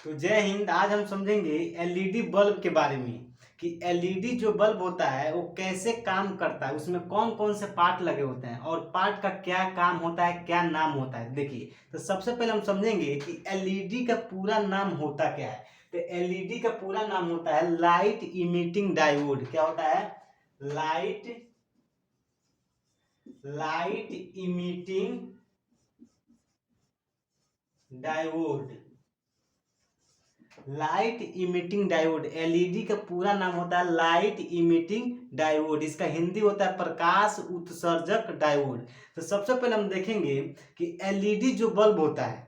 तो जय हिंद। आज हम समझेंगे एलईडी बल्ब के बारे में कि एलईडी जो बल्ब होता है वो कैसे काम करता है, उसमें कौन कौन से पार्ट लगे होते हैं और पार्ट का क्या काम होता है, क्या नाम होता है। देखिए, तो सबसे पहले हम समझेंगे कि एलईडी का पूरा नाम होता क्या है। तो एलईडी का पूरा नाम होता है लाइट इमिटिंग डायोड। क्या होता है? Light light emitting diode. Light emitting diode, LED का पूरा नाम होता है लाइट इमिटिंग डायोड। इसका हिंदी होता है प्रकाश उत्सर्जक डायोड। तो सबसे पहले हम देखेंगे कि एलईडी जो बल्ब होता है,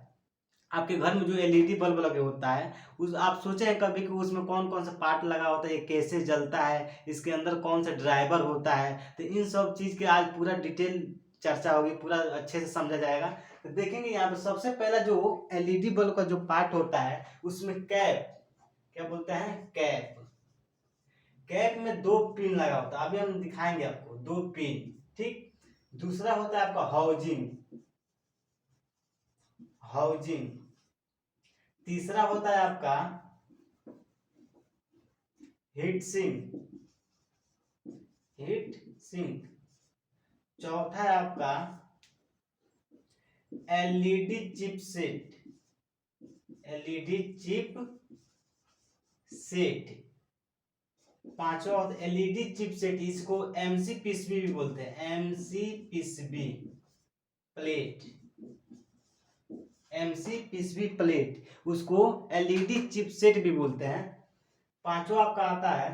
आपके घर में जो एलईडी बल्ब लगे होता है, उस आप सोचे हैं कभी कि उसमें कौन कौन सा पार्ट लगा होता है, ये कैसे जलता है, इसके अंदर कौन सा ड्राइवर होता है। तो इन सब चीज के आज पूरा डिटेल चर्चा होगी, पूरा अच्छे से समझा जाएगा। तो देखेंगे यहाँ पे सबसे पहला जो एलईडी बल्ब का जो पार्ट होता है उसमें कैप, क्या बोलते हैं, कैप। कैप में दो पिन लगा होता है, अभी हम दिखाएंगे आपको दो पिन, ठीक। दूसरा होता है आपका हाउजिंग, हाउजिंग। तीसरा होता है आपका हीट सिंक, हीट सिंक। चौथा है आपका LED chip set, LED chip set. पांचवा होता है एलईडी चिप सेट, इसको एमसी पीसीबी भी बोलते हैं, MC PCB plate, MC PCB plate, उसको एलईडी चिप सेट भी बोलते हैं। पांचवा आपका आता है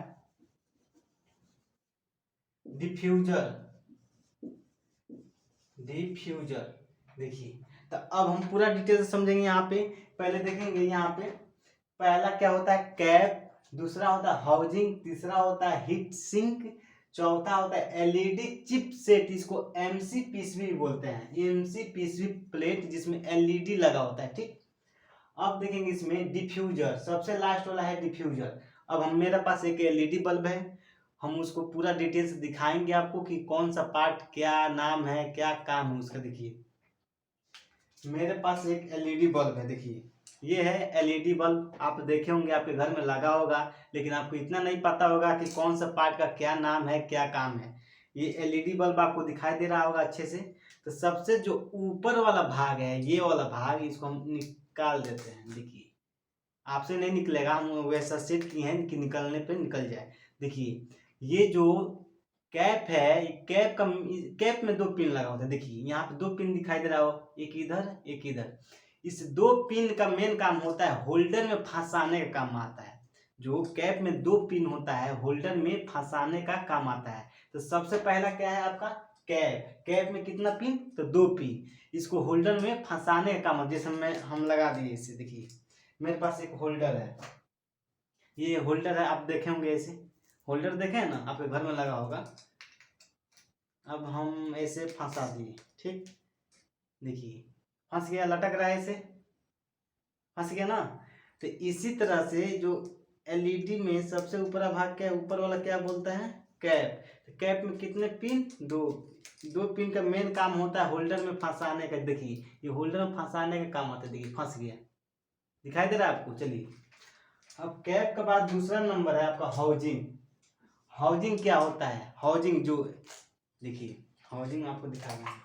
डिफ्यूजर, डिफ्यूजर। देखिए, तो अब हम पूरा डिटेल से समझेंगे। यहाँ पे पहले देखेंगे, यहाँ पे पहला क्या होता है, कैप। दूसरा होता है हाउजिंग। तीसरा होता है हीट सिंक। चौथा होता है एलईडी चिप सेट, इसको एमसी पीसीबी बोलते हैं, एमसी पीसीबी प्लेट जिसमें एलईडी लगा होता है, ठीक। अब देखेंगे इसमें डिफ्यूजर, सबसे लास्ट वाला है डिफ्यूजर। अब हम मेरे पास एक एलईडी बल्ब है, हम उसको पूरा डिटेल से दिखाएंगे आपको कि कौन सा पार्ट, क्या नाम है, क्या काम है उसका। देखिए, मेरे पास एक एलईडी बल्ब है। देखिए, ये है एलईडी बल्ब, आप देखे होंगे आपके घर में लगा होगा, लेकिन आपको इतना नहीं पता होगा कि कौन सा पार्ट का क्या नाम है, क्या काम है। ये एलईडी बल्ब आपको दिखाई दे रहा होगा अच्छे से। तो सबसे जो ऊपर वाला भाग है, ये वाला भाग, इसको हम निकाल देते हैं। देखिए, आपसे नहीं निकलेगा, हम वैसा सेट किए हैं कि निकलने पे निकल जाए। देखिए, ये जो कैप है, कैप का, कैप में दो पिन लगा होता है। देखिए, यहाँ पे दो पिन दिखाई दे रहा हो, एक इधर एक इधर। इस दो पिन का मेन काम होता है होल्डर में फंसाने का काम आता है। जो कैप में दो पिन होता है, होल्डर में फंसाने का काम आता है। तो सबसे पहला क्या है आपका, कैप। कैप में कितना पिन, तो दो पिन। इसको होल्डर में फंसाने का काम, जैसे हम लगा दिए इसे। देखिए, मेरे पास एक होल्डर है, ये होल्डर है, आप देखे होंगे ऐसे होल्डर, देखे हैं ना, आपके घर में लगा होगा। अब हम ऐसे फंसा दिए, ठीक। देखिए, फंस गया, लटक रहा है ऐसे, फंस गया ना। तो इसी तरह से जो एलईडी में सबसे ऊपरा भाग क्या है, ऊपर वाला क्या बोलता है, कैप। तो कैप में कितने पिन, दो। दो पिन का मेन काम होता है होल्डर में फंसाने का। देखिए, ये होल्डर में फंसाने का काम आता है। देखिए, फंस गया, दिखाई दे रहा है आपको। चलिए, अब कैप के बाद दूसरा नंबर है आपका हाउजिंग। हाउजिंग क्या होता है, हाउजिंग जो, देखिए, हाउजिंग आपको दिखा रहे हैं।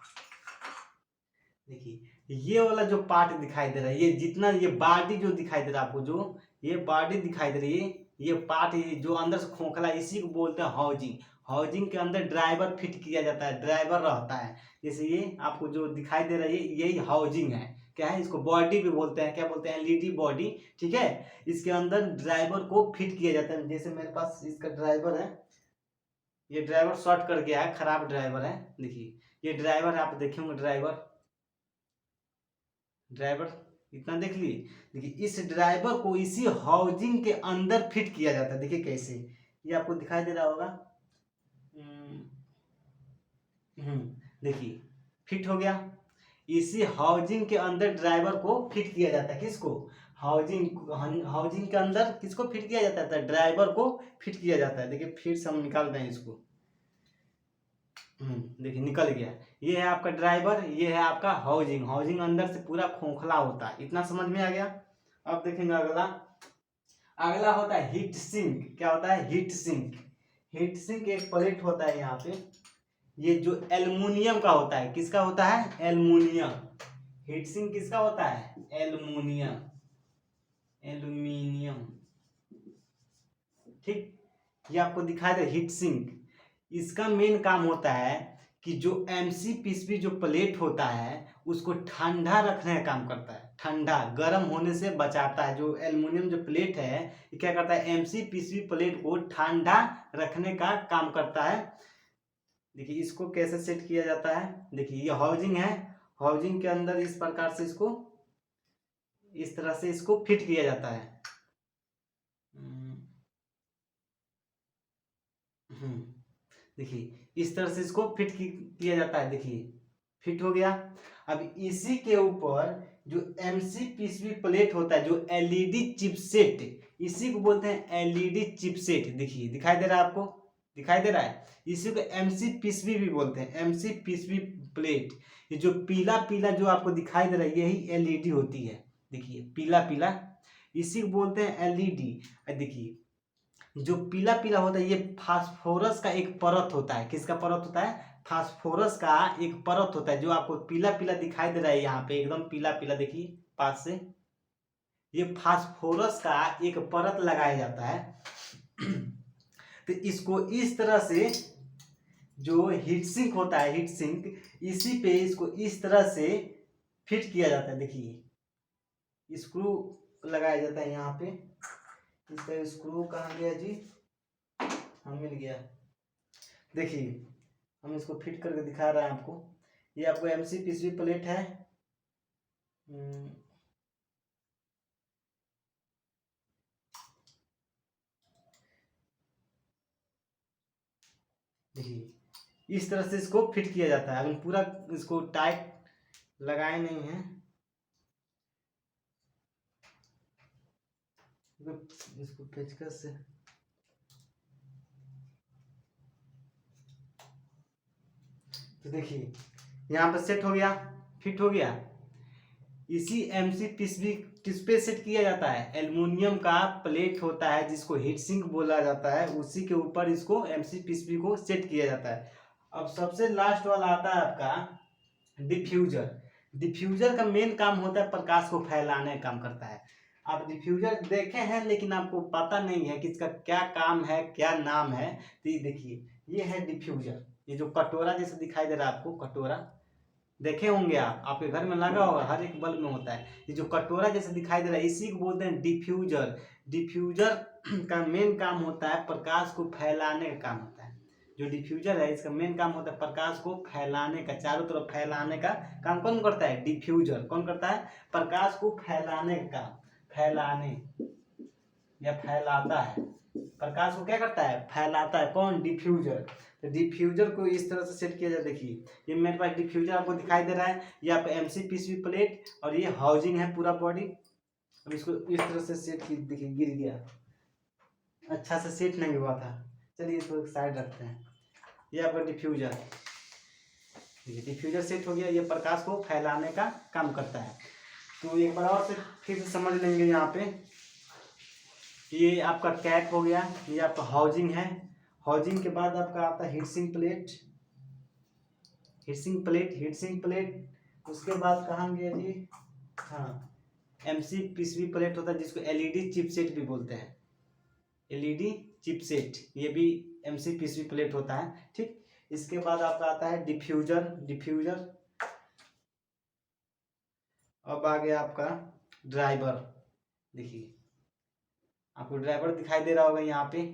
देखिए, ये वाला जो पार्ट दिखाई दे रहा है, ये जितना, ये बॉडी जो दिखाई दे रहा है आपको, जो ये बॉडी दिखाई दे रही है, ये पार्ट, ये जो अंदर से खोखला, इसी को बोलते हैं हाउजिंग। हाउजिंग के अंदर ड्राइवर फिट किया जाता है, ड्राइवर रहता है। जैसे ये आपको जो दिखाई दे रहा है, यही हाउजिंग है। क्या है, इसको बॉडी भी बोलते हैं, क्या बोलते हैं, एलईडी बॉडी, ठीक है। इसके अंदर ड्राइवर को फिट किया जाता है। जैसे मेरे पास इसका ड्राइवर है, ये ड्राइवर शॉर्ट कर गया है, खराब ड्राइवर है। देखिए, ये ड्राइवर है, आप देखे होंगे ड्राइवर, ड्राइवर इतना देख लिए। देखिए, इस ड्राइवर को इसी हाउजिंग के अंदर फिट किया जाता है। देखिए कैसे, ये आपको दिखाई दे रहा होगा। हम्म, देखिए, फिट हो गया। इसी हाउजिंग के अंदर ड्राइवर को फिट किया जाता है, किसको, हाउजिंग, हाउजिंग के अंदर किसको फिट किया जाता है, ड्राइवर को फिट किया जाता है। देखिए, फिर से हम निकाल रहे हैं इसको। देखिए, निकल गया। ये है आपका ड्राइवर, ये है आपका हाउजिंग। हाउजिंग अंदर से पूरा खोखला होता है, इतना समझ में आ गया। अब देखेंगे अगला, अगला होता है हीट सिंक। क्या होता है? Heat sink. हीट सिंक एक प्लेट होता है यहाँ पे, ये जो एल्युमिनियम का होता है। किसका होता है? एल्युमिनियम। हीट सिंक किसका होता है? Aluminium, aluminium. ठीक, ये आपको दिखाई दे हीट सिंक। इसका मेन काम होता है कि जो एमसीपीसीबी जो प्लेट होता है उसको ठंडा रखने का काम करता है, ठंडा गर्म होने से बचाता है। जो एल्युमिनियम जो प्लेट है ये क्या करता है? एमसीपीसीबी प्लेट को ठंडा रखने का काम करता है। देखिए इसको कैसे सेट किया जाता है। देखिए ये हाउजिंग है, हाउजिंग के अंदर इस प्रकार से इसको, इस तरह से इसको फिट किया जाता है। देखिए इस तरह से इसको फिट किया जाता है। देखिए फिट हो गया। अब इसी के ऊपर जो एमसीपीसीबी प्लेट होता है, जो एलईडी चिपसेट, इसी को बोलते हैं एलईडी चिपसेट। देखिए दिखाई दे रहा है आपको? दिखाई दे रहा है? इसी को एमसीपीसीबी भी बोलते हैं, एमसीपीसीबी प्लेट। ये जो पीला पीला जो आपको दिखाई दे रहा है यही एलईडी होती है। देखिए पीला पीला, इसी को बोलते हैं एलईडी। देखिए जो पीला पीला होता है ये फास्फोरस का एक परत होता है। किसका परत होता है? फास्फोरस का एक परत होता है, जो आपको पीला पीला दिखाई दे रहा है यहाँ पे, एकदम पीला पीला। देखिए पास से, ये फास्फोरस का एक परत लगाया जाता है। तो इसको इस तरह से, जो हीट सिंक होता है, हीट सिंक, इसी पे इसको इस तरह से फिट किया जाता है। देखिए स्क्रू लगाया जाता है यहाँ पे। इसका स्क्रू कहाँ गया जी? हाँ मिल गया। देखिए हम इसको फिट करके दिखा रहे हैं आपको। ये आपको एमसीपीसीबी प्लेट है। देखिए इस तरह से इसको फिट किया जाता है। अभी पूरा इसको टाइट लगाए नहीं है, इसको पेचकस से तो देखिए यहाँ पर सेट हो गया, फिट हो गया। इसी एमसीपीसीबी किस पे सेट किया जाता है? एल्युमिनियम का प्लेट होता है जिसको हीट सिंक बोला जाता है, उसी के ऊपर इसको एमसीपीसीबी को सेट किया जाता है। अब सबसे लास्ट वाला आता है आपका डिफ्यूजर। डिफ्यूजर का मेन काम होता है प्रकाश को फैलाने का काम करता है। आप डिफ्यूजर देखे हैं लेकिन आपको पता नहीं है कि इसका क्या काम है, क्या नाम है। तो ये देखिए ये है डिफ्यूजर। ये जो कटोरा जैसे दिखाई दे रहा है आपको, कटोरा देखे होंगे आप, आपके घर में लगा होगा, हर एक बल्ब में होता है। ये जो कटोरा जैसे दिखाई दे रहा है इसी को बोलते हैं डिफ्यूजर। डिफ्यूजर का मेन काम होता है प्रकाश को फैलाने का काम होता है। जो डिफ्यूजर है इसका मेन काम होता है प्रकाश को फैलाने का, चारों तरफ फैलाने का काम कौन करता है? डिफ्यूजर। कौन करता है? प्रकाश को फैलाने का काम, फैलाने या फैलाता है। प्रकाश को क्या करता है? फैलाता है। कौन? डिफ्यूजर। तो डिफ्यूजर को इस तरह से सेट किया जाए। देखिए ये मेरे पास डिफ्यूजर आपको दिखाई दे रहा है, ये आपका एमसीपीसीबी प्लेट और ये हाउजिंग है पूरा बॉडी। अब इसको इस तरह से सेट की, देखिए गिर गया, अच्छा से सेट नहीं हुआ था। चलिए इसको एक साइड रखते हैं। ये आपका डिफ्यूजर, देखिए डिफ्यूजर सेट हो गया। ये प्रकाश को फैलाने का काम करता है। तो एक बार और से फिर से समझ लेंगे। यहाँ पे ये आपका कैप हो गया, ये आपका हाउजिंग है। हाउजिंग के बाद आपका आता है heat sink plate, heat sink plate, heat sink plate. उसके बाद कहाँ गया जी? हाँ एमसीपीसीबी प्लेट होता है जिसको एलईडी चिपसेट भी बोलते हैं। एलईडी चिपसेट ये भी एमसीपीसीबी प्लेट होता है। ठीक, इसके बाद आपका आता है डिफ्यूजर। डिफ्यूजर। अब आ गया आपका ड्राइवर। देखिए आपको ड्राइवर दिखाई दे रहा होगा यहाँ पे।